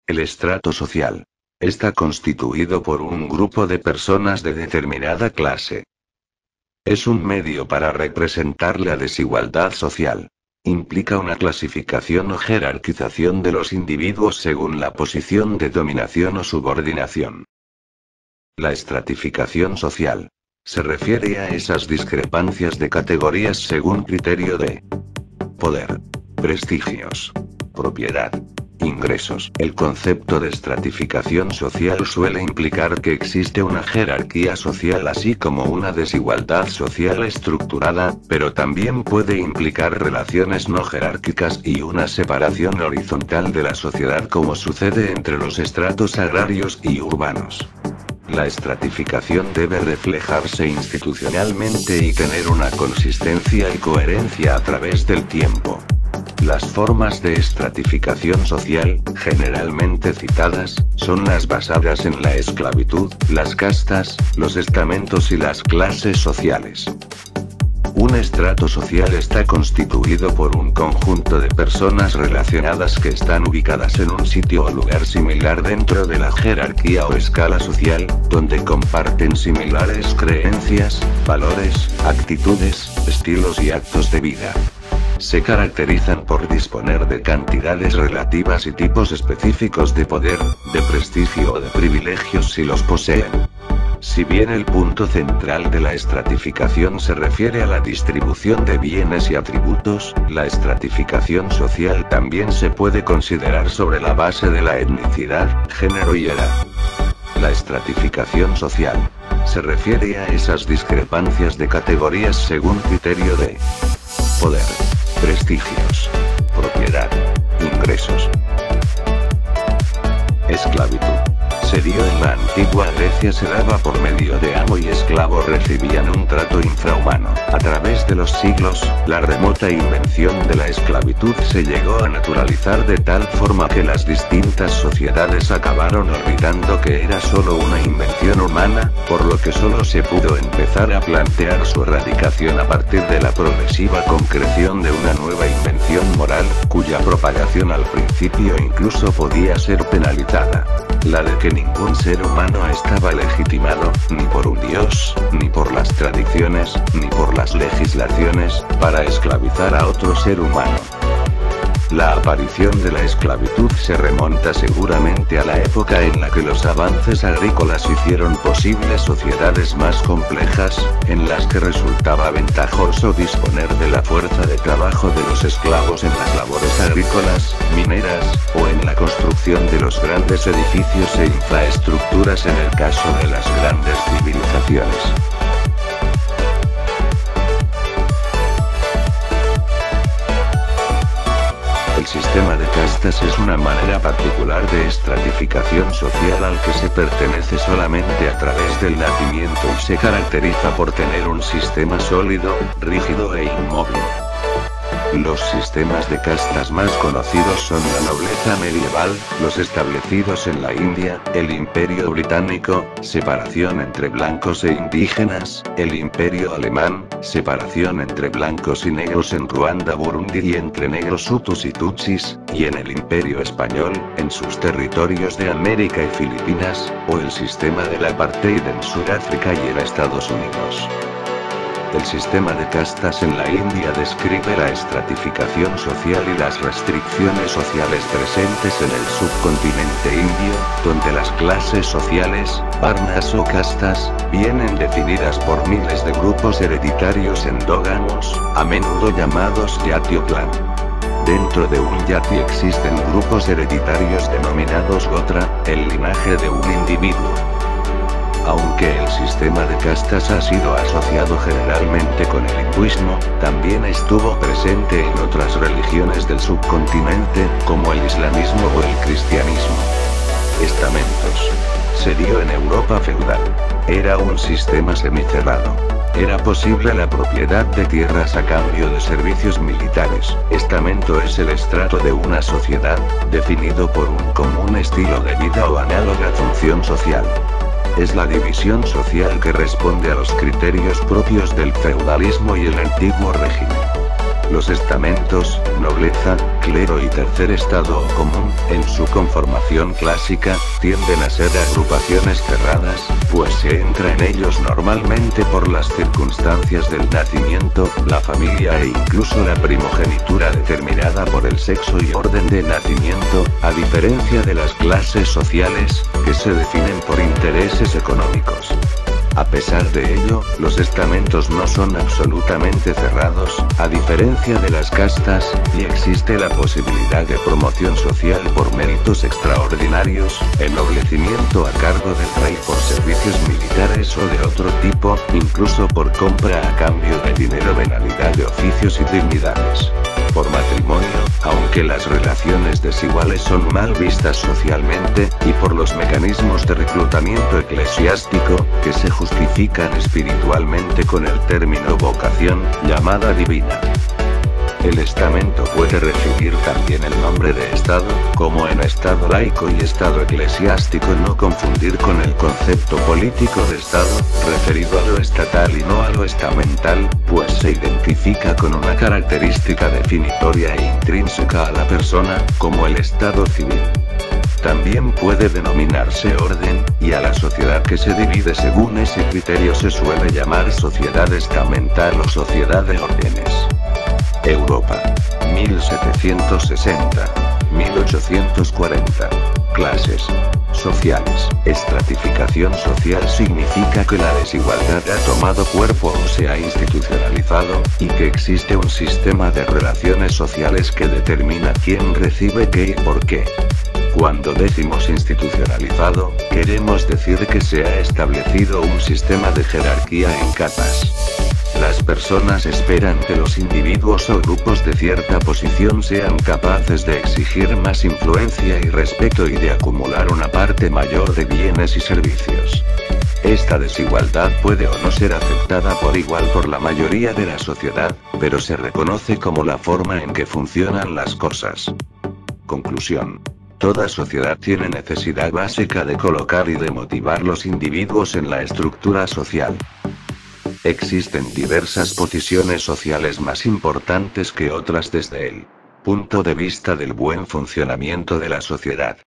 El estrato social. Está constituido por un grupo de personas de determinada clase. Es un medio para representar la desigualdad social. Implica una clasificación o jerarquización de los individuos según la posición de dominación o subordinación. La estratificación social. Se refiere a esas discrepancias de categorías según criterio de poder, prestigios, propiedad, ingresos. El concepto de estratificación social suele implicar que existe una jerarquía social así como una desigualdad social estructurada, pero también puede implicar relaciones no jerárquicas y una separación horizontal de la sociedad como sucede entre los estratos agrarios y urbanos. La estratificación debe reflejarse institucionalmente y tener una consistencia y coherencia a través del tiempo. Las formas de estratificación social, generalmente citadas, son las basadas en la esclavitud, las castas, los estamentos y las clases sociales. Un estrato social está constituido por un conjunto de personas relacionadas que están ubicadas en un sitio o lugar similar dentro de la jerarquía o escala social, donde comparten similares creencias, valores, actitudes, estilos y actos de vida. Se caracterizan por disponer de cantidades relativas y tipos específicos de poder, de prestigio o de privilegios si los poseen. Si bien el punto central de la estratificación se refiere a la distribución de bienes y atributos, la estratificación social también se puede considerar sobre la base de la etnicidad, género y edad. La estratificación social se refiere a esas discrepancias de categorías según criterio de poder, prestigios, propiedad, ingresos. Esclavitud. Se dio en la antigua Grecia, se daba por medio de amo y esclavo recibían un trato infrahumano. A través de los siglos, la remota invención de la esclavitud se llegó a naturalizar de tal forma que las distintas sociedades acabaron olvidando que era solo una invención humana, por lo que solo se pudo empezar a plantear su erradicación a partir de la progresiva concreción de una nueva invención moral, cuya propagación al principio incluso podía ser penalizada. La de que ningún ser humano estaba legitimado, ni por un dios, ni por las tradiciones, ni por las legislaciones, para esclavizar a otro ser humano. La aparición de la esclavitud se remonta seguramente a la época en la que los avances agrícolas hicieron posibles sociedades más complejas, en las que resultaba ventajoso disponer de la fuerza de trabajo de los esclavos en las labores agrícolas, mineras, o en la construcción de los grandes edificios e infraestructuras en el caso de las grandes civilizaciones. El sistema de castas es una manera particular de estratificación social al que se pertenece solamente a través del nacimiento y se caracteriza por tener un sistema sólido, rígido e inmóvil. Los sistemas de castas más conocidos son la nobleza medieval, los establecidos en la India, el Imperio Británico, separación entre blancos e indígenas, el Imperio Alemán, separación entre blancos y negros en Ruanda, Burundi y entre negros hutus y tutsis, y en el Imperio Español, en sus territorios de América y Filipinas, o el sistema del apartheid en Sudáfrica y en Estados Unidos. El sistema de castas en la India describe la estratificación social y las restricciones sociales presentes en el subcontinente indio, donde las clases sociales, varnas o castas, vienen definidas por miles de grupos hereditarios endógamos, a menudo llamados yati o clan. Dentro de un yati existen grupos hereditarios denominados gotra, el linaje de un individuo. Aunque el sistema de castas ha sido asociado generalmente con el hinduismo, también estuvo presente en otras religiones del subcontinente, como el islamismo o el cristianismo. Estamentos. Se dio en Europa feudal. Era un sistema semicerrado. Era posible la propiedad de tierras a cambio de servicios militares. Estamento es el estrato de una sociedad, definido por un común estilo de vida o análoga función social. Es la división social que responde a los criterios propios del feudalismo y el antiguo régimen. Los estamentos, nobleza, clero y tercer estado o común, en su conformación clásica, tienden a ser agrupaciones cerradas, pues se entra en ellos normalmente por las circunstancias del nacimiento, la familia e incluso la primogenitura determinada por el sexo y orden de nacimiento, a diferencia de las clases sociales, que se definen por intereses económicos. A pesar de ello, los estamentos no son absolutamente cerrados, a diferencia de las castas, y existe la posibilidad de promoción social por méritos extraordinarios, ennoblecimiento a cargo del rey por servicios militares o de otro tipo, incluso por compra a cambio de dinero, venalidad de oficios y dignidades. Por matrimonio, aunque las relaciones desiguales son mal vistas socialmente, y por los mecanismos de reclutamiento eclesiástico, que se justifican espiritualmente con el término vocación, llamada divina. El estamento puede recibir también el nombre de Estado, como en Estado laico y Estado eclesiástico, no confundir con el concepto político de Estado, referido a lo estatal y no a lo estamental, pues se identifica con una característica definitoria e intrínseca a la persona, como el estado civil. También puede denominarse orden, y a la sociedad que se divide según ese criterio se suele llamar sociedad estamental o sociedad de órdenes. Europa. 1760-1840. Clases sociales. Estratificación social significa que la desigualdad ha tomado cuerpo o se ha institucionalizado, y que existe un sistema de relaciones sociales que determina quién recibe qué y por qué. Cuando decimos institucionalizado, queremos decir que se ha establecido un sistema de jerarquía en capas. Las personas esperan que los individuos o grupos de cierta posición sean capaces de exigir más influencia y respeto y de acumular una parte mayor de bienes y servicios. Esta desigualdad puede o no ser aceptada por igual por la mayoría de la sociedad, pero se reconoce como la forma en que funcionan las cosas. Conclusión. Toda sociedad tiene necesidad básica de colocar y de motivar los individuos en la estructura social. Existen diversas posiciones sociales más importantes que otras desde el punto de vista del buen funcionamiento de la sociedad.